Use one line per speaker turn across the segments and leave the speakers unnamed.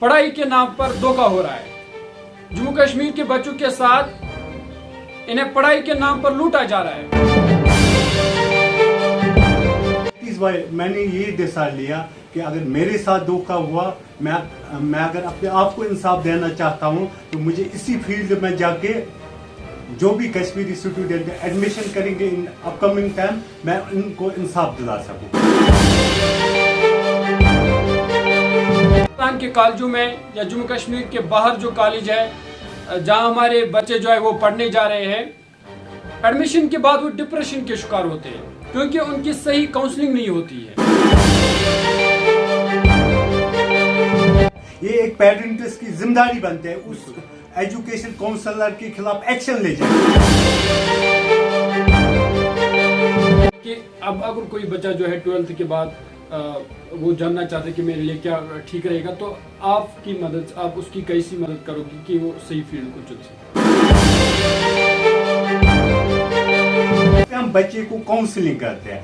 पढ़ाई के नाम पर धोखा हो रहा है। जम्मू कश्मीर के बच्चों के साथ इन्हें पढ़ाई के नाम पर लूटा जा रहा है।
इस बार मैंने ये डिसाइड लिया कि अगर मेरे साथ धोखा हुआ, मैं अगर अपने आप को इंसाफ देना चाहता हूँ तो मुझे इसी फील्ड में जाके जो भी कश्मीरी स्टूडेंट एडमिशन करेंगे इन अपकमिंग टाइम, मैं उनको इंसाफ दिला सकूँ।
पाकिस्तान के कॉलेजों में या जम्मू कश्मीर के बाहर जो कॉलेज है जहां हमारे बच्चे जो है वो पढ़ने जा रहे हैं, एडमिशन के बाद वो डिप्रेशन के शिकार होते हैं क्योंकि उनकी सही काउंसलिंग नहीं होती है।
ये एक पेरेंट्स की जिम्मेदारी बनती है उस एजुकेशन काउंसलर के खिलाफ एक्शन ले जाए
कि अब अगर कोई बच्चा जो है 12th के बाद वो जानना चाहते कि मेरे लिए क्या ठीक रहेगा, तो आपकी मदद, आप उसकी कैसी मदद करोगी कि वो सही फील्ड को चुन सके?
हम बच्चे को काउंसलिंग करते हैं।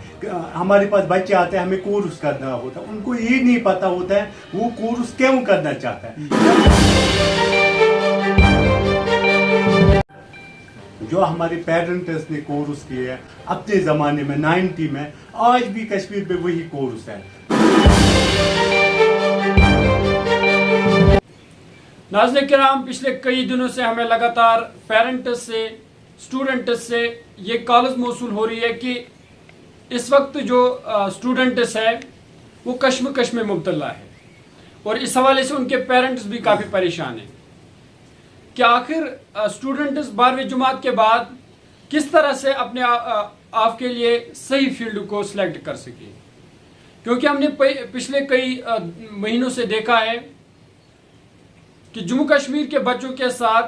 हमारे पास बच्चे आते हैं, हमें कोर्स करना होता है, उनको ये नहीं पता होता है वो कोर्स क्यों करना चाहता है। जो हमारे पेरेंट्स ने कोर्स किए हैं अपने जमाने में 90 में, आज भी कश्मीर में वही कोर्स है।
नाज़रीन किराम, पिछले कई दिनों से हमें लगातार पेरेंट्स से, स्टूडेंट्स से ये कॉल्स मौसूल हो रही है कि इस वक्त जो स्टूडेंट्स है वो कश्मकश में मुब्तला है और इस हवाले से उनके पेरेंट्स भी काफ़ी परेशान हैं कि आखिर स्टूडेंट्स 12वीं जमात के बाद किस तरह से अपने आप के लिए सही फील्ड को सिलेक्ट कर सके, क्योंकि हमने पिछले कई महीनों से देखा है कि जम्मू कश्मीर के बच्चों के साथ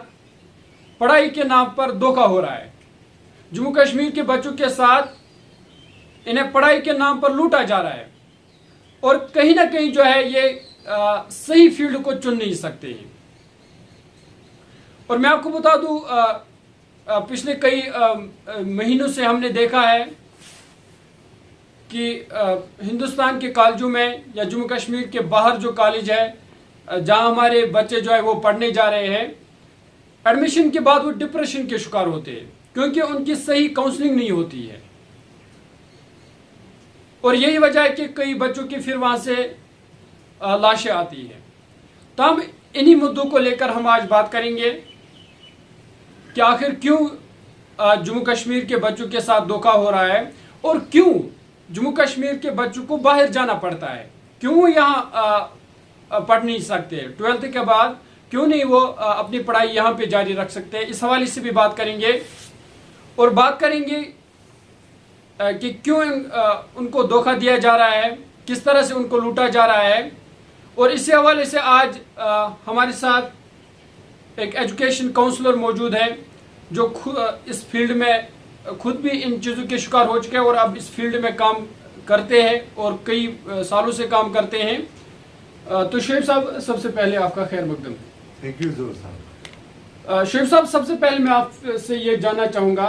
पढ़ाई के नाम पर धोखा हो रहा है। जम्मू कश्मीर के बच्चों के साथ इन्हें पढ़ाई के नाम पर लूटा जा रहा है और कहीं ना कहीं जो है ये सही फील्ड को चुन नहीं सकते हैं। और मैं आपको बता दूं, पिछले कई महीनों से हमने देखा है कि हिंदुस्तान के कॉलेजों में या जम्मू कश्मीर के बाहर जो कॉलेज है जहां हमारे बच्चे जो है वो पढ़ने जा रहे हैं, एडमिशन के बाद वो डिप्रेशन के शिकार होते हैं क्योंकि उनकी सही काउंसलिंग नहीं होती है। और यही वजह है कि कई बच्चों की फिर वहां से लाशें आती हैं। तो हम इन्हीं मुद्दों को लेकर हम आज बात करेंगे कि आखिर क्यों जम्मू कश्मीर के बच्चों के साथ धोखा हो रहा है और क्यों जम्मू कश्मीर के बच्चों को बाहर जाना पड़ता है, क्यों वो यहाँ पढ़ नहीं सकते, 12th के बाद क्यों नहीं वो अपनी पढ़ाई यहाँ पे जारी रख सकते हैं। इस हवाले से भी बात करेंगे और बात करेंगे कि क्यों उनको धोखा दिया जा रहा है, किस तरह से उनको लूटा जा रहा है। और इसी हवाले से आज हमारे साथ एक एजुकेशन काउंसलर मौजूद है जो इस फील्ड में खुद भी इन चीज़ों के शिकार हो चुके हैं और अब इस फील्ड में काम करते हैं और कई सालों से काम करते हैं। तो शुएब साहब, सबसे पहले आपका खैर मकदम।
थैंक यू जोर साहब।
शुएब साहब, सबसे पहले मैं आपसे ये जानना चाहूँगा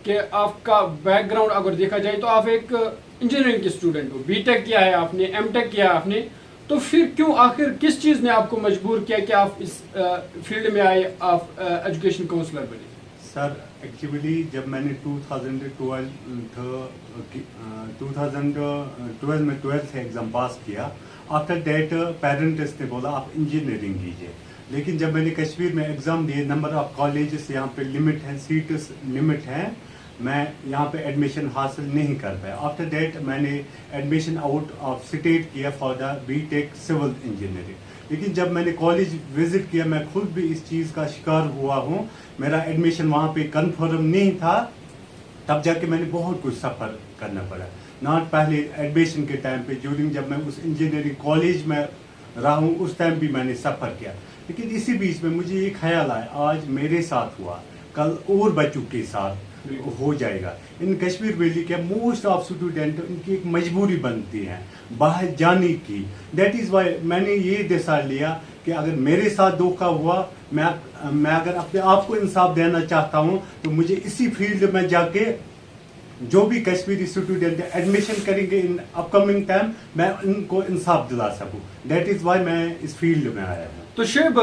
कि आपका बैकग्राउंड अगर देखा जाए तो आप एक इंजीनियरिंग के स्टूडेंट हो, बीटेक किया है आपने, एमटेक किया है आपने, तो फिर क्यों, आखिर किस चीज़ ने आपको मजबूर किया कि आप इस फील्ड में आए, आप एजुकेशन काउंसलर बने?
सर, एक्चुअली जब मैंने 2012 में 12th से एग्ज़ाम पास किया, आफ्टर दैट पेरेंट्स ने बोला आप इंजीनियरिंग कीजिए। लेकिन जब मैंने कश्मीर में एग्ज़ाम दिए, नंबर ऑफ कॉलेजेस यहाँ पे लिमिट है, सीट्स लिमिट है, मैं यहाँ पे एडमिशन हासिल नहीं कर पाया। आफ्टर दैट मैंने एडमिशन आउट ऑफ स्टेट किया for the BTech civil engineering. लेकिन जब मैंने कॉलेज विजिट किया, मैं खुद भी इस चीज़ का शिकार हुआ हूँ, मेरा एडमिशन वहाँ पे कंफर्म नहीं था, तब जाके मैंने बहुत कुछ सफ़र करना पड़ा। नॉट पहले एडमिशन के टाइम पे, ड्यूरिंग जब मैं उस इंजीनियरिंग कॉलेज में रहा हूँ उस टाइम भी मैंने सफ़र किया। लेकिन इसी बीच में मुझे ये ख्याल आया, आज मेरे साथ हुआ, कल और बच्चों के साथ हो जाएगा। इन कश्मीर वैली के मोस्ट ऑफ स्टूडेंट, उनकी एक मजबूरी बनती है बाहर जाने की। दैट इज़ वाई मैंने ये डिसाइड लिया कि अगर मेरे साथ धोखा हुआ, मैं अगर अपने आप को इंसाफ देना चाहता हूँ तो मुझे इसी फील्ड में जाके जो भी कश्मीरी स्टूडेंट एडमिशन करेंगे इन अपकमिंग टाइम, मैं उनको इंसाफ दिला सकूं। दैट इज वाई मैं इस फील्ड में आया हूँ।
तो शेब,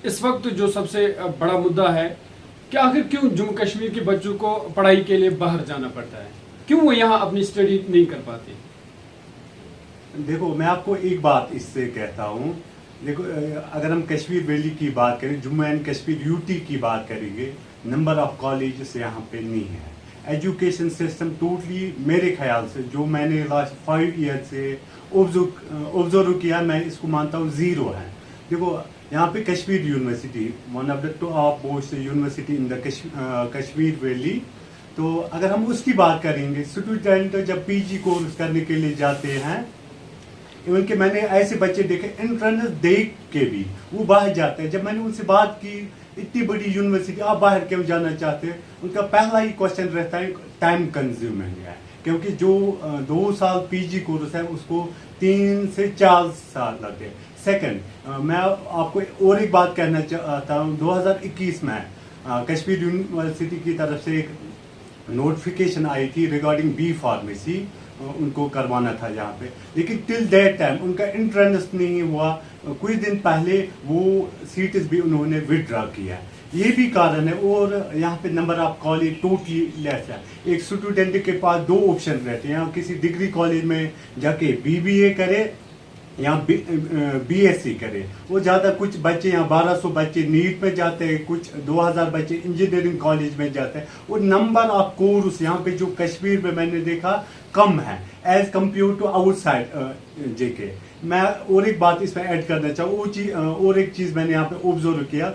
इस वक्त जो सबसे बड़ा मुद्दा है कि आखिर क्यों जम्मू कश्मीर के बच्चों को पढ़ाई के लिए बाहर जाना पड़ता है, क्यों वो यहाँ अपनी स्टडी नहीं कर पाते?
देखो, मैं आपको एक बात इससे कहता हूँ। देखो, अगर हम कश्मीर वैली की बात करें, जम्मू एंड कश्मीर यूटी की बात करेंगे, नंबर ऑफ कॉलेजेस यहाँ पे नहीं है। एजुकेशन सिस्टम टोटली, मेरे ख्याल से जो मैंने लास्ट 5 ईयर से ऑब्जर्व किया, मैं इसको मानता हूँ 0 है। देखो, यहाँ पे Kashmir university one of the top most university in the Kashmir valley. तो अगर हम उसकी बात करेंगे, स्टूडेंट जब पीजी कोर्स करने के लिए जाते हैं, इवन के मैंने ऐसे बच्चे देखे एंट्रेंस देख के भी वो बाहर जाते हैं। जब मैंने उनसे बात की, इतनी बड़ी यूनिवर्सिटी आप बाहर क्यों जाना चाहते हैं, उनका पहला ही क्वेश्चन रहता है टाइम कंज्यूमिंग है, क्योंकि जो 2 साल पीजी कोर्स है उसको 3 से 4 साल लगते हैं। सेकंड, मैं आपको और एक बात कहना चाहता हूँ। 2021 में कश्मीर यूनिवर्सिटी की तरफ से एक नोटिफिकेशन आई थी रिगार्डिंग बी फार्मेसी, उनको करवाना था यहाँ पे, लेकिन टिल दैट टाइम उनका इंट्रेंस नहीं हुआ। कुछ दिन पहले वो सीट्स भी उन्होंने विड्रॉ किया। ये भी कारण है। और यहाँ पे number of college totally less है। एक स्टूडेंट के पास 2 ऑप्शन रहते हैं, यहाँ किसी डिग्री कॉलेज में जाके बीबीए करे या बीएससी करे। वो ज़्यादा, कुछ बच्चे यहाँ 1200 बच्चे नीट में जाते हैं, कुछ 2000 बच्चे इंजीनियरिंग कॉलेज में जाते हैं। और नंबर ऑफ कोर्स यहाँ पे जो कश्मीर में मैंने देखा कम है एज कम्पेयर टू आउटसाइड जेके। मैं और एक बात इसमें ऐड करना चाहूँ, और एक चीज़ मैंने यहाँ पे ऑब्जर्व किया,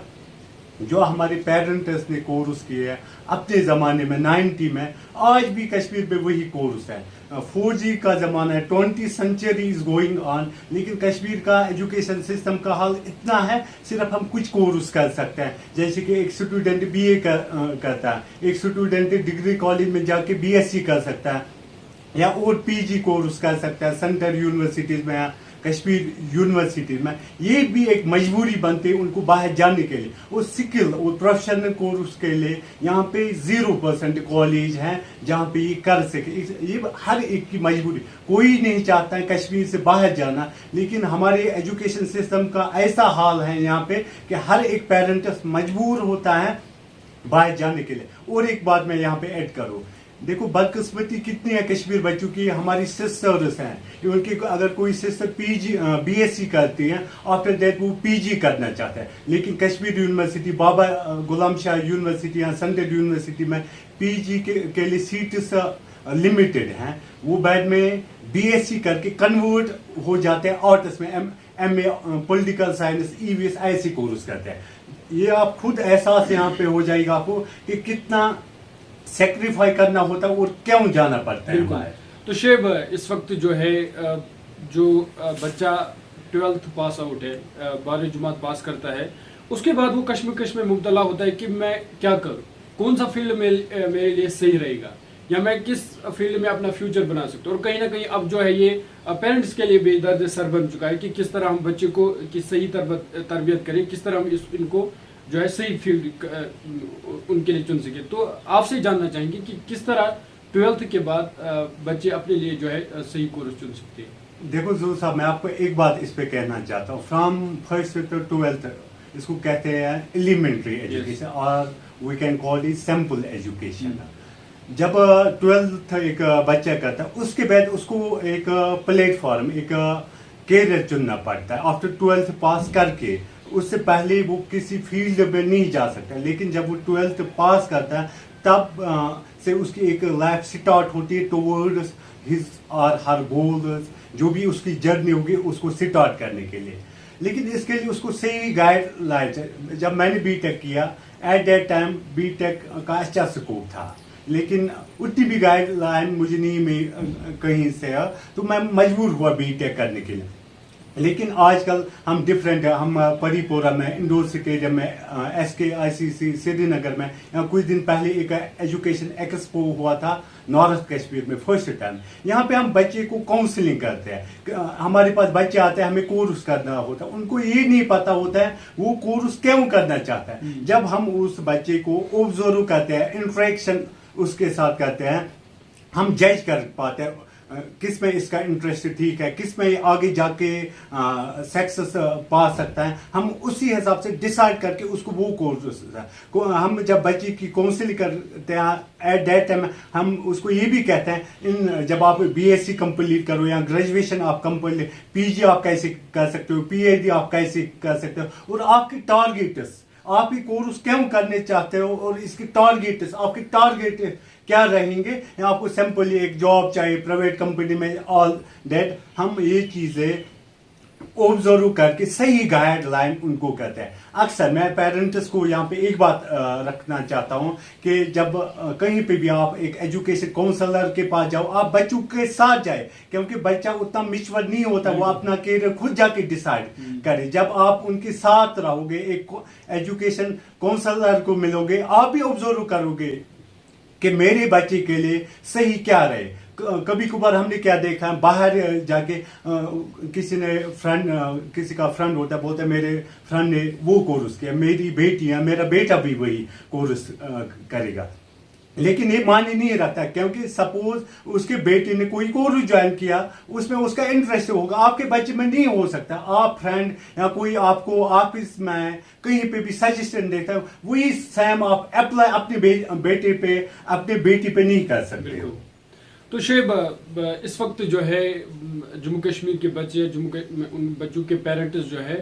जो हमारे पेरेंट्स ने कोर्स किए हैं अपने ज़माने में 90 में, आज भी कश्मीर में वही कोर्स है। 4G का ज़माना है, 20th sanctuary is going on, लेकिन कश्मीर का एजुकेशन सिस्टम का हाल इतना है, सिर्फ हम कुछ कोर्स कर सकते हैं। जैसे कि एक स्टूडेंट बीए करता है, एक स्टूडेंट डिग्री कॉलेज में जाके बीएससी कर सकता है, या और पीजी कोर्स कर सकता है सेंट्रल यूनिवर्सिटीज़ में या कश्मीर यूनिवर्सिटी में। ये भी एक मजबूरी बनती है उनको बाहर जाने के लिए। और स्किल और प्रोफेशनल कोर्स के लिए यहाँ पे 0% कॉलेज हैं जहाँ पे ये कर सके। ये हर एक की मजबूरी, कोई नहीं चाहता है कश्मीर से बाहर जाना, लेकिन हमारे एजुकेशन सिस्टम का ऐसा हाल है यहाँ पे कि हर एक पेरेंट्स मजबूर होता है बाहर जाने के लिए। और एक बात मैं यहाँ पे ऐड करूँ, देखो बदकिस्मती कितनी है कश्मीर बच्चों की, हमारी सिस्टर्स हैं, उनकी अगर कोई सिस्टर पीजी बीएससी करती है, आफ्टर दैट वो पीजी करना चाहता है, लेकिन कश्मीर यूनिवर्सिटी, बाबा गुलाम शाह यूनिवर्सिटी या सेंट्रल यूनिवर्सिटी में पीजी के लिए सीट्स लिमिटेड हैं। वो बाद में बीएससी करके कन्वर्ट हो जाते हैं आर्ट्स में, एमए पॉलिटिकल साइंस, ईवीएस ऐसे कोर्स करते हैं। ये आप खुद एहसास यहाँ पे हो जाएगा आपको कि कितना सेक्रीफाई करना होता है और क्यों जाना पड़ता है हमारे।
तो शेब, इस वक्त जो है जो बच्चा 12th पास आउट है, 12वीं जमात पास करता है, उसके बाद वो कश्मकश में मुब्तला होता है कि मैं क्या करूं, कौन सा फील्ड में मेरे लिए सही रहेगा, या मैं किस फील्ड में अपना फ्यूचर बना सकता हूँ। और कहीं ना कहीं अब जो है ये पेरेंट्स के लिए भी दर्द सर बन चुका है कि किस तरह हम बच्चे को की सही तरबियत करें, किस तरह हम इनको जो है सही फील्ड उनके लिए चुन सके। तो आपसे जानना चाहेंगे कि किस तरह 12th के बाद बच्चे अपने लिए जो है सही कोर्स चुन सकते हैं।
देखो ज़रूर साहब, मैं आपको एक बात इस पे कहना चाहता हूँ। फ्रॉम 1st to 12th इसको कहते हैं एलिमेंट्री एजुकेशन, और we can call it simple education. जब 12th एक बच्चा करता है, उसके बाद उसको एक प्लेटफॉर्म, एक कैरियर चुनना पड़ता है। आफ्टर 12th पास करके उससे पहले वो किसी फील्ड में नहीं जा सकता, लेकिन जब वो 12th पास करता है तब से उसकी एक लाइफ स्टार्ट होती है टुवर्ड्स हिज और हर गोल्स, जो भी उसकी जर्नी होगी उसको स्टार्ट करने के लिए। लेकिन इसके लिए उसको सही गाइडलाइंस, जब मैंने बीटेक किया एट दैट टाइम बीटेक का अच्छा स्कोप था, लेकिन उतनी भी गाइडलाइन मुझे नहीं मिली कहीं से, तो मैं मजबूर हुआ बीटेक करने के लिए। लेकिन आजकल हम डिफरेंट है। हम परिपोरा में, इंडोर स्टेडियम में, SKICC श्रीनगर में, यहाँ कुछ दिन पहले एक एजुकेशन एक्सपो हुआ था नॉर्थ कश्मीर में, फर्स्ट टाइम। यहाँ पे हम बच्चे को काउंसलिंग करते हैं। हमारे पास बच्चे आते हैं, हमें कोर्स करना होता है, उनको ये नहीं पता होता है वो कोर्स क्यों करना चाहता है। जब हम उस बच्चे को ऑब्जर्व करते हैं, इंटरेक्शन उसके साथ करते हैं, हम जज कर पाते हैं किस में इसका इंटरेस्ट ठीक है, किस में आगे जाके सक्सेस पा सकता है। हम उसी हिसाब से डिसाइड करके उसको वो कोर्स हम जब बच्चे की काउंसलिंग करते हैं एट दैट टाइम हम उसको ये भी कहते हैं इन जब आप बीएससी कंप्लीट करो या ग्रेजुएशन आप कंप्लीट, पीजी आप कैसे कर सकते हो, पीएचडी आप कैसे कर सकते हो, और आपकी टारगेट्स आप ये कोर्स क्यों करने चाहते हो और इसके टारगेट्स आपके टारगेट क्या रहेंगे, या आपको सिंपली एक जॉब चाहिए प्राइवेट कंपनी में, ऑल दैट हम ये चीजें ऑब्जर्व करके सही गाइडलाइन उनको कहते हैं। अक्सर मैं पेरेंट्स को यहाँ पे एक बात रखना चाहता हूँ कि जब कहीं पे भी आप एक एजुकेशन काउंसलर के पास जाओ, आप बच्चों के साथ जाए, क्योंकि बच्चा उतना मिश्वर नहीं होता, वो अपना कैरियर खुद जाके डिसाइड करे। जब आप उनके साथ रहोगे, एक एजुकेशन काउंसलर को मिलोगे, आप भी ऑब्जर्व करोगे कि मेरे बच्चे के लिए सही क्या रहे। कभी कभार हमने क्या देखा है, बाहर जाके किसी ने किसी का फ्रेंड होता है, बोलता है मेरे फ्रेंड ने वो कोर्स किया, मेरी बेटी है, मेरा बेटा भी वही कोर्स करेगा, लेकिन ये मायने नहीं रखता, क्योंकि सपोज उसके बेटे ने कोई कोर्स ज्वाइन किया, उसमें उसका इंटरेस्ट होगा, आपके बच्चे में नहीं हो सकता। आप फ्रेंड या कोई आपको ऑफिस में कहीं पे भी सजेशन देता है, वही सेम आप अप्लाई अपने बेटे पे अपने बेटी पे नहीं कर सकते हो।
तो शेब इस वक्त जो है जम्मू कश्मीर के बच्चे, उन बच्चों के पेरेंट्स जो है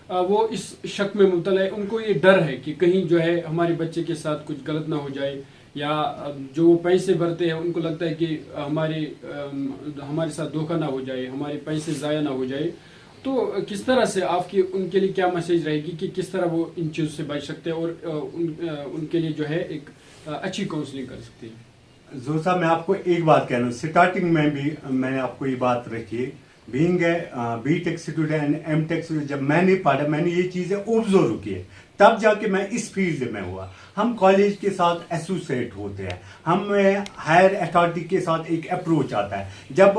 वो इस शक में मुब्तला है, उनको ये डर है कि कहीं जो है हमारे बच्चे के साथ कुछ गलत ना हो जाए, या जो वो पैसे भरते हैं उनको लगता है कि हमारे साथ धोखा ना हो जाए, हमारे पैसे ज़ाया ना हो जाए। तो किस तरह से आपकी उनके लिए क्या मैसेज रहेगी कि किस तरह वो इन चीज़ों से बच सकते हैं और उनके लिए जो है एक अच्छी काउंसलिंग कर सकते हैं?
जोर साहब, मैं आपको एक बात कह रहा हूँ, स्टार्टिंग में भी मैंने आपको ये बात रखी, being BTech student and MTech student, जब मैंने पढ़ा मैंने ये चीजें ऑब्जर्व की, तब जाके मैं इस फील्ड में हुआ। हम कॉलेज के साथ एसोसिएट होते हैं, हमें हायर अथॉरिटी के साथ एक अप्रोच आता है। जब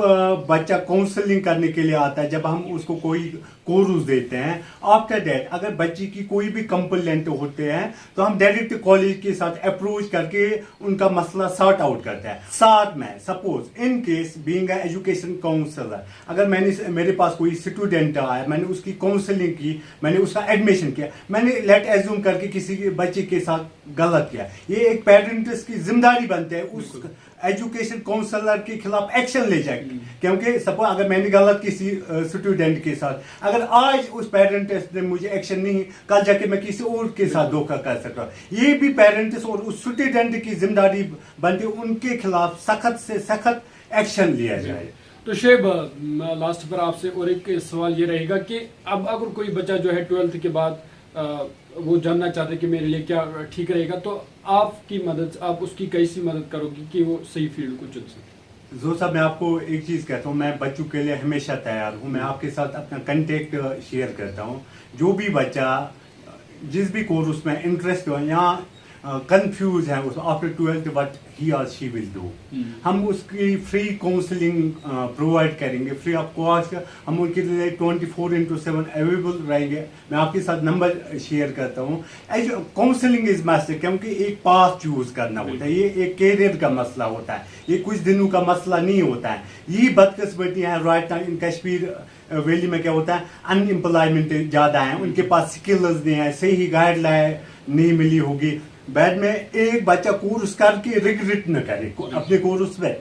बच्चा काउंसलिंग करने के लिए आता है, जब हम उसको कोई कोर्स देते हैं, आफ्टर दैट अगर बच्ची की कोई भी कंप्लेंट होते हैं तो हम डायरेक्ट कॉलेज के साथ अप्रोच करके उनका मसला सॉर्ट आउट करते हैं। साथ में suppose in case being education counsellor, अगर मेरे पास कोई स्टूडेंट आया, मैंने उसकी काउंसलिंग की, मैंने उसका एडमिशन किया, मैंने लेट एज्यूम करके किसी बच्चे के साथ गलत किया, ये एक पेरेंट्स की जिम्मेदारी बनती है उस एजुकेशन काउंसलर के खिलाफ एक्शन ले जाए। क्योंकि सपोज अगर मैंने गलत किसी स्टूडेंट के साथ, अगर आज उस पेरेंट्स ने मुझे एक्शन नहीं, कल जाके मैं किसी और के साथ धोखा कर सकता हूँ। ये भी पेरेंट्स और उस स्टूडेंट की जिम्मेदारी बनती है, उनके खिलाफ सख्त से सख्त एक्शन लिया जाए।
तो शेब लास्ट पर आपसे और एक सवाल ये रहेगा कि अब अगर कोई बच्चा जो है 12th के बाद वो जानना चाहते हैं कि मेरे लिए क्या ठीक रहेगा, तो आपकी मदद, आप उसकी कैसी मदद करोगी कि वो सही फील्ड को चुन सके?
जो साहब, मैं आपको एक चीज कहता हूँ, मैं बच्चों के लिए हमेशा तैयार हूँ। मैं आपके साथ अपना कंटेक्ट शेयर करता हूँ। जो भी बच्चा जिस भी कोर्स में इंटरेस्ट हो, यहाँ कंफ्यूज है उस आफ्टर 12th व्हाट ही और शी विल डू, हम उसकी फ्री काउंसलिंग प्रोवाइड करेंगे, फ्री ऑफ कॉस्ट। हम उनके लिए 24/7 अवेलेबल रहेंगे। मैं आपके साथ नंबर शेयर करता हूँ। काउंसलिंग इज मस्ट, क्योंकि एक पाथ चूज करना होता है, ये एक कैरियर का मसला होता है, ये कुछ दिनों का मसला नहीं होता है। ये बदकिस्मती है right now in Kashmir valley में क्या होता है, अनएम्प्लॉयमेंट ज्यादा है, उनके पास स्किल्स नहीं है, सही गाइडलाइन नहीं मिली होगी। बाद में एक बच्चा कोर्स करके रिग्रेट न करे, अपने कोर्स में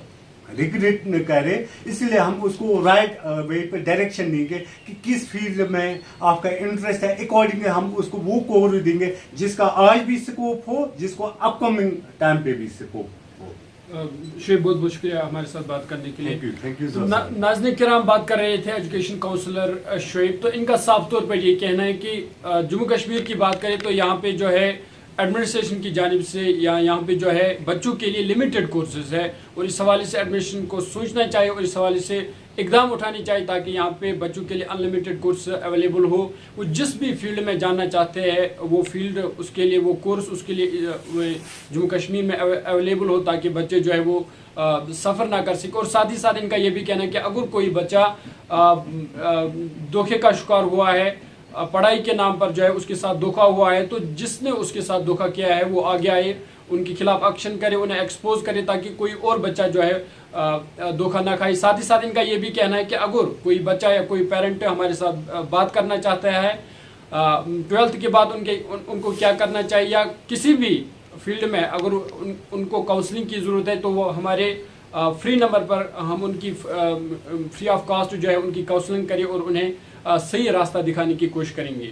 रिग्रेट न करे, इसलिए हम उसको राइट वे पे डायरेक्शन देंगे कि किस फील्ड में आपका इंटरेस्ट है, अकॉर्डिंगली हम उसको वो कोर्स देंगे जिसका आज भी स्कोप हो, जिसको अपकमिंग टाइम पे भी स्कोप हो।
शेख बहुत बहुत शुक्रिया हमारे साथ बात करने के लिए।
Thank you.
नाज़रीन किराम, बात कर रहे थे एजुकेशन काउंसलर शुएब। तो इनका साफ तौर पर ये कहना है कि जम्मू कश्मीर की बात करें तो यहाँ पे जो है एडमिनिस्ट्रेशन की जानिब से या यहाँ पे जो है बच्चों के लिए लिमिटेड कोर्सेज है, और इस हवाले से एडमिनिस्ट्रेशन को सोचना चाहिए और इस हवाले से इकदाम उठाने चाहिए ताकि यहाँ पे बच्चों के लिए अनलिमिटेड कोर्स अवेलेबल हो। वो जिस भी फील्ड में जानना चाहते हैं वो फील्ड, उसके लिए वो कोर्स उसके लिए जम्मू कश्मीर में अवेलेबल हो, ताकि बच्चे जो है वो सफ़र ना कर सके। और साथ ही साथ इनका ये भी कहना है कि अगर कोई बच्चा धोखे का शिकार हुआ है, पढ़ाई के नाम पर जो है उसके साथ धोखा हुआ है, तो जिसने उसके साथ धोखा किया है वो आगे आए, उनके खिलाफ एक्शन करे, उन्हें एक्सपोज करे, ताकि कोई और बच्चा जो है धोखा ना खाए। साथ ही साथ इनका ये भी कहना है कि अगर कोई बच्चा या कोई पेरेंट हमारे साथ बात करना चाहता है 12th के बाद उनको क्या करना चाहिए, या किसी भी फील्ड में अगर उनको काउंसलिंग की ज़रूरत है, तो वो हमारे फ्री नंबर पर हम उनकी फ्री ऑफ कॉस्ट जो है उनकी काउंसलिंग करें और उन्हें सही रास्ता दिखाने की कोशिश करेंगे।